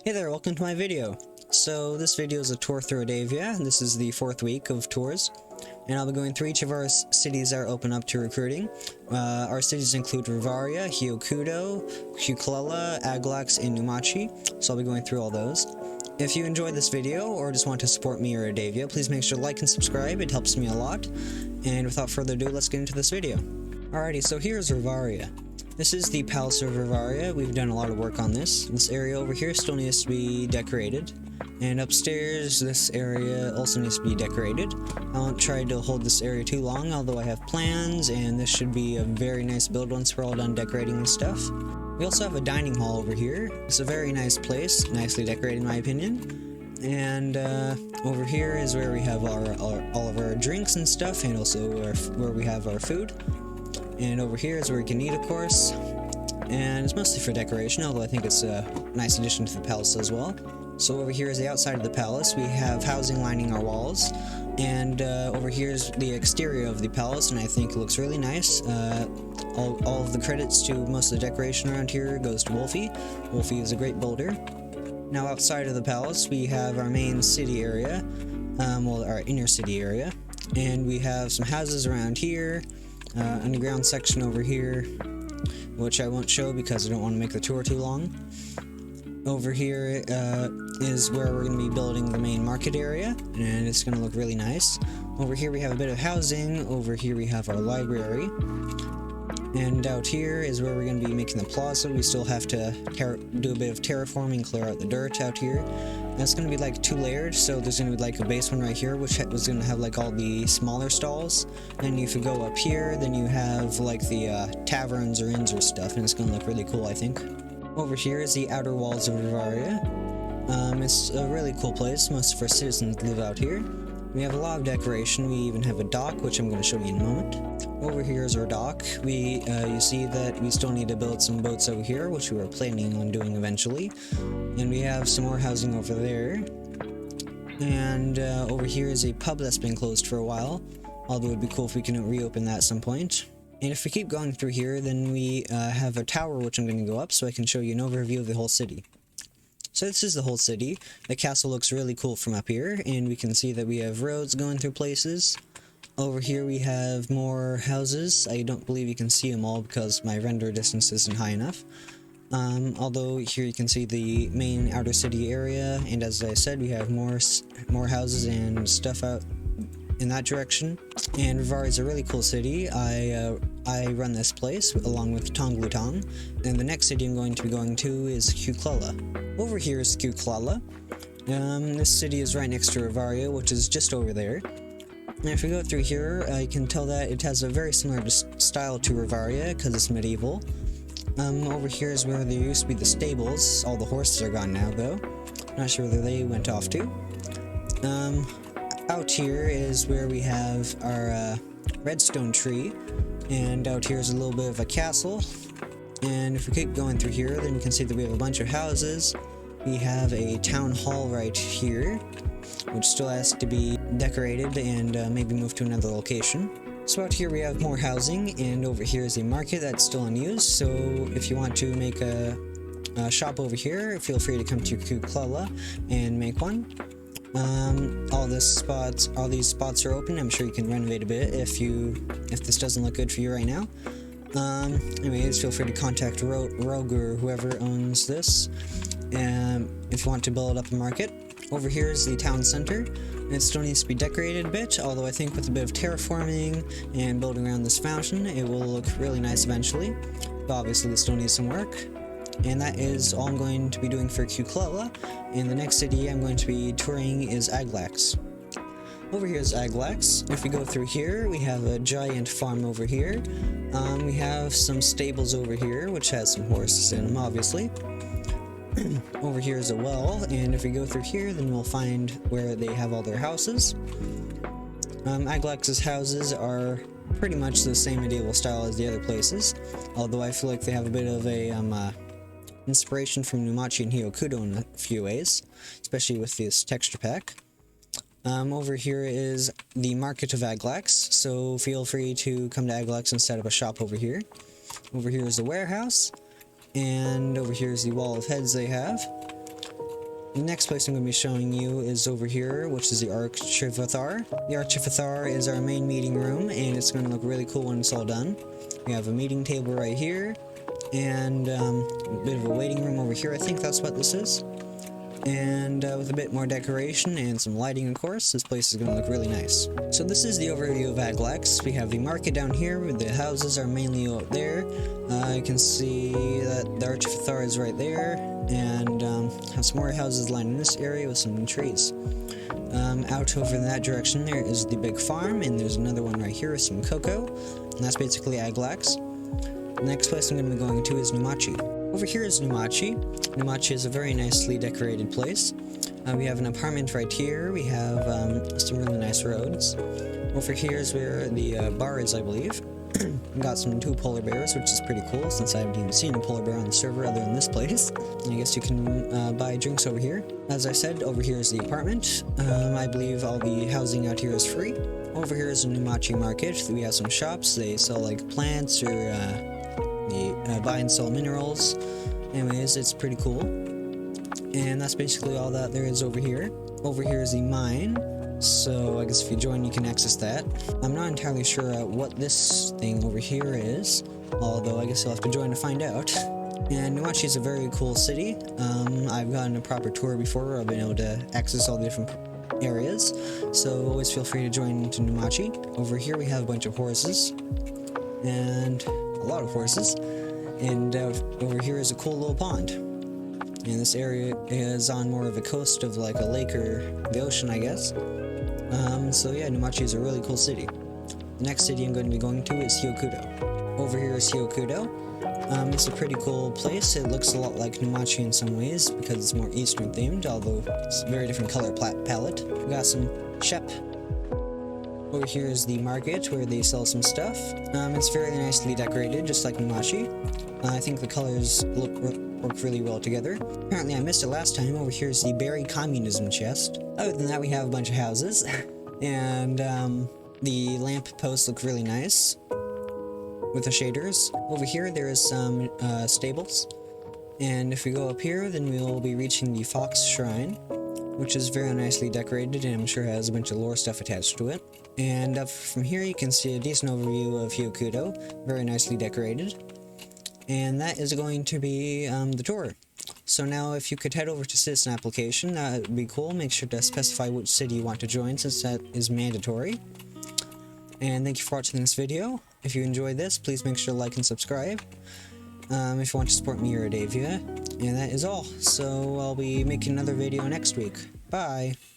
Hey there, welcome to my video. So this video is a tour through Adavia. This is the 4th week of tours, and I'll be going through each of our cities that are open up to recruiting. Our cities include Rathnir, Hyokudo, Kuklalla, Aglax, and Numachi, so I'll be going through all those. If you enjoyed this video, or just want to support me or Adavia, please make sure to like and subscribe, it helps me a lot. And without further ado, let's get into this video. Alrighty, so here's Rathnir. This is the Palace of Rathnir. We've done a lot of work on this. This area over here still needs to be decorated. And upstairs, this area also needs to be decorated. I won't try to hold this area too long, although I have plans, and this should be a very nice build once we're all done decorating and stuff. We also have a dining hall over here. It's a very nice place, nicely decorated in my opinion. And over here is where we have all of our drinks and stuff, and also where we have our food. And over here is where we can eat, of course. And it's mostly for decoration, although I think it's a nice addition to the palace as well. So over here is the outside of the palace. We have housing lining our walls. And over here is the exterior of the palace, and I think it looks really nice. All of the credits to most of the decoration around here goes to Wolfie. Wolfie is a great builder. Now outside of the palace, we have our main city area. Well, our inner city area. And we have some houses around here. Underground section over here, which I won't show because I don't want to make the tour too long. Over here is where we're going to be building the main market area, and it's going to look really nice. Over here we have a bit of housing. Over here we have our library. And out here is where we're going to be making the plaza. We still have to do a bit of terraforming, clear out the dirt out here. That's going to be like 2-layered, so there's going to be like a base one right here, which was going to have like all the smaller stalls. And if you go up here, then you have like the taverns or inns or stuff, and it's going to look really cool, I think. Over here is the outer walls of Rathnir. It's a really cool place. Most of our citizens live out here. We have a lot of decoration. We even have a dock, which I'm going to show you in a moment. Over here is our dock. You see that we still need to build some boats over here, which we were planning on doing eventually. And we have some more housing over there. And over here is a pub that's been closed for a while, although it would be cool if we can reopen that at some point. And if we keep going through here, then we have a tower which I'm going to go up so I can show you an overview of the whole city. So this is the whole city. The castle looks really cool from up here, and we can see that we have roads going through places. Over here we have more houses. I don't believe you can see them all because my render distance isn't high enough. Although here you can see the main outer city area, and as I said, we have more houses and stuff out in that direction. And Rathnir is a really cool city. I run this place along with Tong, and the next city I'm going to be going to is Kuklalla. Over here is Kuklalla. This city is right next to Rathnir, which is just over there. And if we go through here, I can tell that it has a very similar style to Rathnir because it's medieval. Over here is where there used to be the stables. All the horses are gone now, though. Not sure whether they went off to. Out here is where we have our redstone tree, and out here is a little bit of a castle. And if we keep going through here, then you can see that we have a bunch of houses. We have a town hall right here, which still has to be decorated and maybe moved to another location. So out here we have more housing, and over here is a market that's still in use. So if you want to make a shop over here, feel free to come to Kuklalla and make one. All these spots are open. I'm sure you can renovate a bit if this doesn't look good for you right now. Anyways, feel free to contact Rogue or whoever owns this if you want to build up a market. Over here is the town center. It still needs to be decorated a bit, although I think with a bit of terraforming and building around this fountain, it will look really nice eventually. But obviously, this still needs some work. And that is all I'm going to be doing for Kuklalla. And the next city I'm going to be touring is Aglax. Over here is Aglax. If we go through here, we have a giant farm over here. We have some stables over here, which has some horses in them, obviously. Over here is a well, and if we go through here, then we'll find where they have all their houses. Aglax's houses are pretty much the same medieval style as the other places, although I feel like they have a bit of a inspiration from Numachi and Hyokudo in a few ways, especially with this texture pack. Over here is the market of Aglax, so feel free to come to Aglax and set up a shop over here. Over here is the warehouse, and over here is the wall of heads they have. The next place I'm going to be showing you is over here, which is the Archivathar. The Archivathar is our main meeting room, and it's going to look really cool when it's all done. We have a meeting table right here, and a bit of a waiting room over here. I think that's what this is. And with a bit more decoration and some lighting, of course, this place is going to look really nice. So this is the overview of Aglax. We have the market down here. The houses are mainly out there. You can see that the Archivathar is right there, and have some more houses lined in this area with some trees. Out over in that direction there is the big farm, and there's another one right here with some cocoa, and that's basically Aglax. The next place I'm going to be going to is Numachi. Over here is Numachi. Numachi is a very nicely decorated place. We have an apartment right here. We have some really nice roads. Over here is where the bar is, I believe. We got two polar bears, which is pretty cool, since I haven't even seen a polar bear on the server other than this place. I guess you can buy drinks over here. As I said, over here is the apartment. I believe all the housing out here is free. Over here is the Numachi market. We have some shops. They sell like plants or they buy and sell minerals. Anyways, it's pretty cool. And that's basically all that there is over here. Over here is the mine. So I guess if you join, you can access that. I'm not entirely sure what this thing over here is, although I guess you'll have to join to find out. And Numachi is a very cool city. I've gotten a proper tour before where I've been able to access all the different areas, so always feel free to join into Numachi. Over here we have a bunch of horses, and a lot of horses, and over here is a cool little pond. And this area is on more of a coast of like a lake or the ocean, I guess. So yeah, Numachi is a really cool city. The next city I'm going to be going to is Hyokudo. Over here is Hyokudo. It's a pretty cool place. It looks a lot like Numachi in some ways because it's more Eastern themed, although it's a very different color palette. We got some shep. Over here is the market where they sell some stuff. It's very nicely decorated, just like Numachi. I think the colors work really well together. Apparently I missed it last time. Over here is the Berry Communism chest. Other than that, we have a bunch of houses. And the lamp posts look really nice with the shaders. Over here there is some stables. And if we go up here, then we'll be reaching the Fox Shrine, which is very nicely decorated and I'm sure has a bunch of lore stuff attached to it. And up from here you can see a decent overview of Hyokudo, very nicely decorated. And that is going to be the tour. So now if you could head over to Citizen Application, that would be cool. Make sure to specify which city you want to join, since that is mandatory. And thank you for watching this video. If you enjoyed this, please make sure to like and subscribe. If you want to support me or Adavia. And that is all. So I'll be making another video next week. Bye!